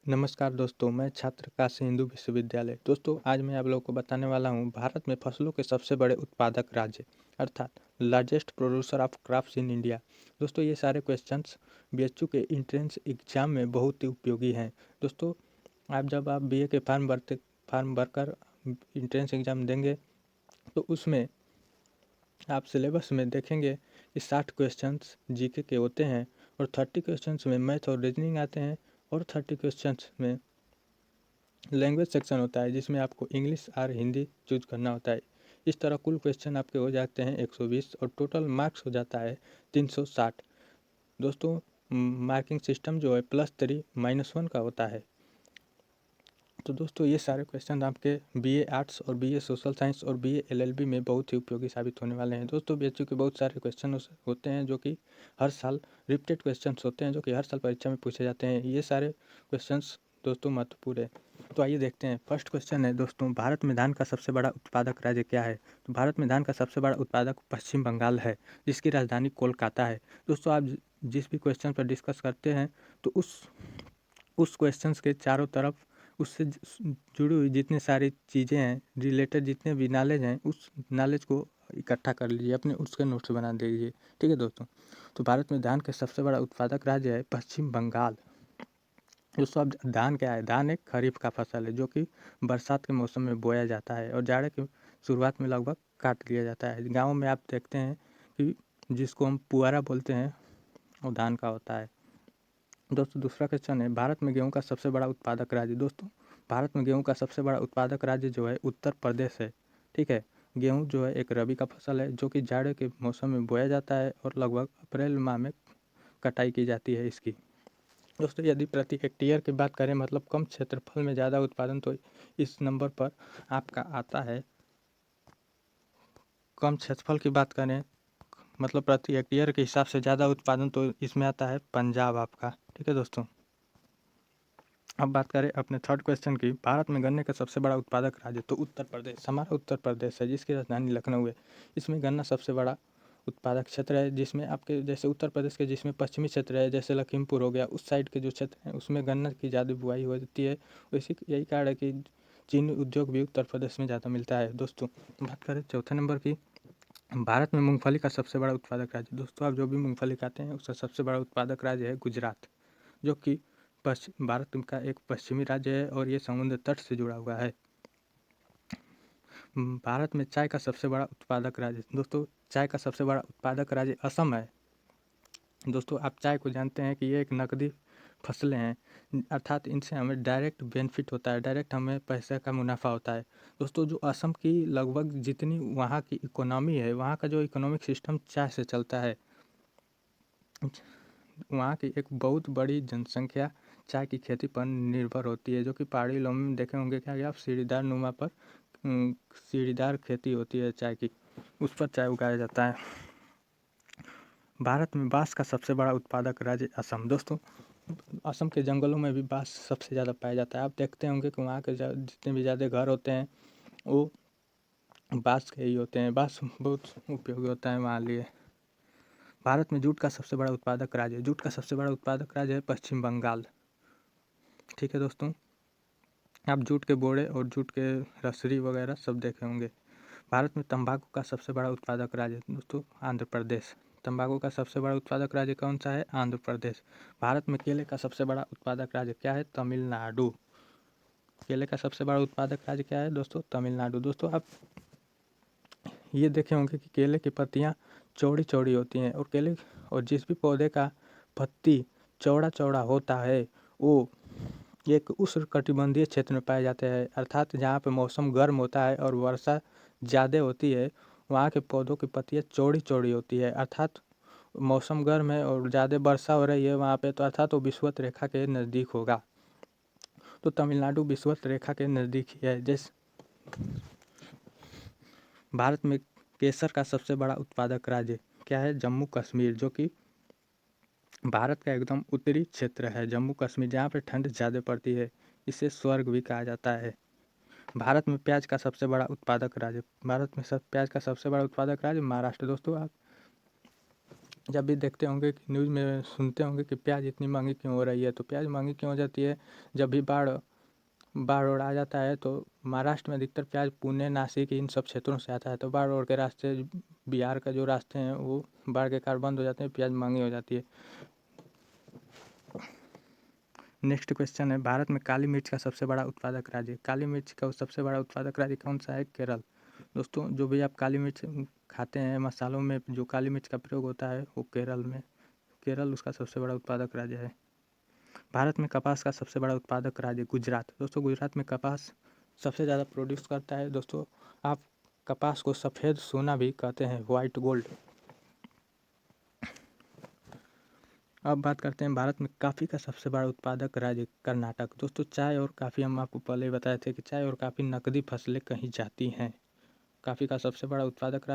नमस्कार दोस्तों, मैं छात्र काशी हिंदू विश्वविद्यालय। दोस्तों, आज मैं आप लोगों को बताने वाला हूँ भारत में फसलों के सबसे बड़े उत्पादक राज्य अर्थात largest producer of crops in India. दोस्तों, ये सारे क्वेश्चंस बीएचयू के एंट्रेंस एग्जाम में बहुत ही उपयोगी हैं। दोस्तों, जब आप बीए के फॉर्म भरकर एंट्रेंस एग्जाम देंगे तो उसमें आप सिलेबस में देखेंगे कि 60 क्वेश्चंस जीके के होते हैं और 30 क्वेश्चंस में मैथ और रीजनिंग आते हैं और 30 क्वेश्चंस में लैंग्वेज सेक्शन होता है जिसमें आपको इंग्लिश और हिंदी चूज करना होता है। इस तरह कुल क्वेश्चन आपके हो जाते हैं 120 और टोटल मार्क्स हो जाता है 360। दोस्तों, मार्किंग सिस्टम जो है +3 -1 का होता है। तो दोस्तों, ये सारे क्वेश्चन आपके बीए आर्ट्स और बीए सोशल साइंस और बीए एलएलबी में बहुत ही उपयोगी साबित होने वाले हैं। दोस्तों, बीएचयू के बहुत सारे क्वेश्चन होते हैं जो कि हर साल रिपीटेड क्वेश्चंस होते हैं जो कि हर साल परीक्षा में पूछे जाते हैं। ये सारे क्वेश्चंस दोस्तों महत्वपूर्ण है। तो आइए देखते हैं। फर्स्ट क्वेश्चन है दोस्तों, भारत में धान का सबसे बड़ा उत्पादक राज्य क्या है? तो भारत में धान का सबसे बड़ा उत्पादक पश्चिम बंगाल है जिसकी राजधानी कोलकाता है। दोस्तों, आप जिस भी क्वेश्चन पर डिस्कस करते हैं तो उस क्वेश्चंस के चारों तरफ उससे जुड़ी हुई जितनी सारी चीज़ें हैं, रिलेटेड जितने भी नॉलेज हैं, उस नॉलेज को इकट्ठा कर लीजिए, अपने उसके नोट्स बना दीजिए। ठीक है दोस्तों। तो भारत में धान का सबसे बड़ा उत्पादक राज्य है पश्चिम बंगाल। दोस्तों, अब धान क्या है? धान एक खरीफ का फसल है जो कि बरसात के मौसम में बोया जाता है और जाड़े की शुरुआत में लगभग काट लिया जाता है। गाँव में आप देखते हैं कि जिसको हम पुआरा बोलते हैं वो धान का होता है। दोस्तों, दूसरा क्वेश्चन है, भारत में गेहूं का सबसे बड़ा उत्पादक राज्य। दोस्तों, भारत में गेहूं का सबसे बड़ा उत्पादक राज्य जो है उत्तर प्रदेश है। ठीक है। गेहूं जो है एक रबी का फसल है जो कि जाड़े के मौसम में बोया जाता है और लगभग अप्रैल माह में कटाई की जाती है इसकी। दोस्तों, यदि प्रति हेक्टेयर की बात करें, मतलब कम क्षेत्रफल में ज़्यादा उत्पादन, तो इस नंबर पर आपका आता है। कम क्षेत्रफल की बात करें, मतलब प्रति हेक्टेयर के हिसाब से ज़्यादा उत्पादन, तो इसमें आता है पंजाब आपका। ठीक है दोस्तों। अब बात करें अपने थर्ड क्वेश्चन की, भारत में गन्ने का सबसे बड़ा उत्पादक राज्य, तो उत्तर प्रदेश। हमारा उत्तर प्रदेश है जिसकी राजधानी लखनऊ है। इसमें गन्ना सबसे बड़ा उत्पादक क्षेत्र है, जिसमें आपके जैसे उत्तर प्रदेश के जिसमें पश्चिमी क्षेत्र है, जैसे लखीमपुर हो गया, उस साइड के जो क्षेत्र हैं उसमें गन्ना की ज़्यादा बुआई होती है। वैसे यही कारण है कि चीनी उद्योग भी उत्तर प्रदेश में ज़्यादा मिलता है। दोस्तों, बात करें चौथे नंबर की, भारत में मूंगफली का सबसे बड़ा उत्पादक राज्य। दोस्तों, आप जो भी मूंगफली खाते हैं उसका सबसे बड़ा उत्पादक राज्य है गुजरात, जो कि भारत का एक पश्चिमी राज्य है और ये समुद्र तट से जुड़ा हुआ है। भारत में चाय का सबसे बड़ा उत्पादक राज्य। दोस्तों, चाय का सबसे बड़ा उत्पादक राज्य असम है। दोस्तों, आप चाय को जानते हैं कि ये एक नकदी फसलें हैं, अर्थात इनसे हमें डायरेक्ट बेनिफिट होता है, डायरेक्ट हमें पैसे का मुनाफा होता है। दोस्तों, जो असम की लगभग जितनी वहाँ की इकोनॉमी है, वहाँ का जो इकोनॉमिक सिस्टम चाय से चलता है। वहाँ की एक बहुत बड़ी जनसंख्या चाय की खेती पर निर्भर होती है, जो कि पहाड़ी इलाकों में देखे होंगे क्या आप, सीढ़ीदार नुमा पर सीढ़ीदार खेती होती है चाय की, उस पर चाय उगाया जाता है। भारत में बांस का सबसे बड़ा उत्पादक राज्य असम। दोस्तों, असम के जंगलों में भी बांस सबसे ज़्यादा पाया जाता है। आप देखते होंगे कि वहाँ के जितने भी ज़्यादा घर होते हैं वो बांस के ही होते हैं। बांस बहुत उपयोगी होता है वहाँ लिए। भारत में जूट का सबसे बड़ा उत्पादक राज्य, जूट का सबसे बड़ा उत्पादक राज्य है पश्चिम बंगाल। ठीक है दोस्तों, आप जूट के बोरे और जूट के रसरी वगैरह सब देखे होंगे। भारत में तंबाकू का सबसे बड़ा उत्पादक राज्य, दोस्तों आंध्र प्रदेश। तंबाकू का सबसे बड़ा उत्पादक राज्य कौन सा है? आंध्र प्रदेश। भारत में केले का सबसे बड़ा उत्पादक राज्य क्या है? तमिलनाडु। केले का सबसे बड़ा उत्पादक राज्य क्या है दोस्तों? तमिलनाडु। दोस्तों, आप ये देखे होंगे कि केले की पत्तियाँ चौड़ी चौड़ी होती हैं और जिस भी पौधे का पत्ती चौड़ा चौड़ा होता है वो एक उष्णकटिबंधीय क्षेत्र में पाए जाते हैं, अर्थात जहाँ पे मौसम गर्म होता है और वर्षा ज़्यादा होती है, वहाँ के पौधों की पत्तियाँ चौड़ी चौड़ी होती है। अर्थात मौसम गर्म है और ज़्यादा वर्षा हो रही है वहाँ पे, तो अर्थात वो विषुवत रेखा के नज़दीक होगा। तो तमिलनाडु विषुवत रेखा के नज़दीक ही है। जैसे भारत में केसर का सबसे बड़ा उत्पादक राज्य क्या है? जम्मू कश्मीर, जो कि भारत का एकदम उत्तरी क्षेत्र है। जम्मू कश्मीर, जहाँ पे ठंड ज़्यादा पड़ती है, इसे स्वर्ग भी कहा जाता है। भारत में प्याज का सबसे बड़ा उत्पादक राज्य, भारत में प्याज का सबसे बड़ा उत्पादक राज्य महाराष्ट्र। दोस्तों, आप जब भी देखते होंगे कि न्यूज़ में सुनते होंगे कि प्याज इतनी महंगी क्यों हो रही है, तो प्याज महंगी क्यों हो जाती है? जब भी बाढ़ बाढ़ ओढ़ आ जाता है तो महाराष्ट्र में अधिकतर प्याज पुणे, नासिक इन सब क्षेत्रों से आता है, तो बाढ़ ओढ़ के रास्ते बिहार का जो रास्ते हैं वो बाढ़ के कारण बंद हो जाते हैं, प्याज महंगी हो जाती है। नेक्स्ट क्वेश्चन है, भारत में काली मिर्च का सबसे बड़ा उत्पादक राज्य। काली मिर्च का सबसे बड़ा उत्पादक राज्य कौन सा है? केरल। दोस्तों, जो भी आप काली मिर्च खाते हैं, मसालों में जो काली मिर्च का प्रयोग होता है वो केरल उसका सबसे बड़ा उत्पादक राज्य है। भारत में कपास का सबसे बड़ा उत्पादक राज्य गुजरात। दोस्तों, गुजरात में कपास सबसे ज़्यादा प्रोड्यूस करता है। दोस्तों, आप कपास को सफ़ेद सोना भी कहते हैं, वाइट गोल्ड। अब बात करते हैं भारत में कॉफ़ी का सबसे बड़ा उत्पादक राज्य कर्नाटक। दोस्तों, चाय और कॉफ़ी हम आपको पहले ही बताए थे कि चाय और कॉफ़ी नकदी फसलें कही जाती हैं। कॉफ़ी का सबसे बड़ा उत्पादक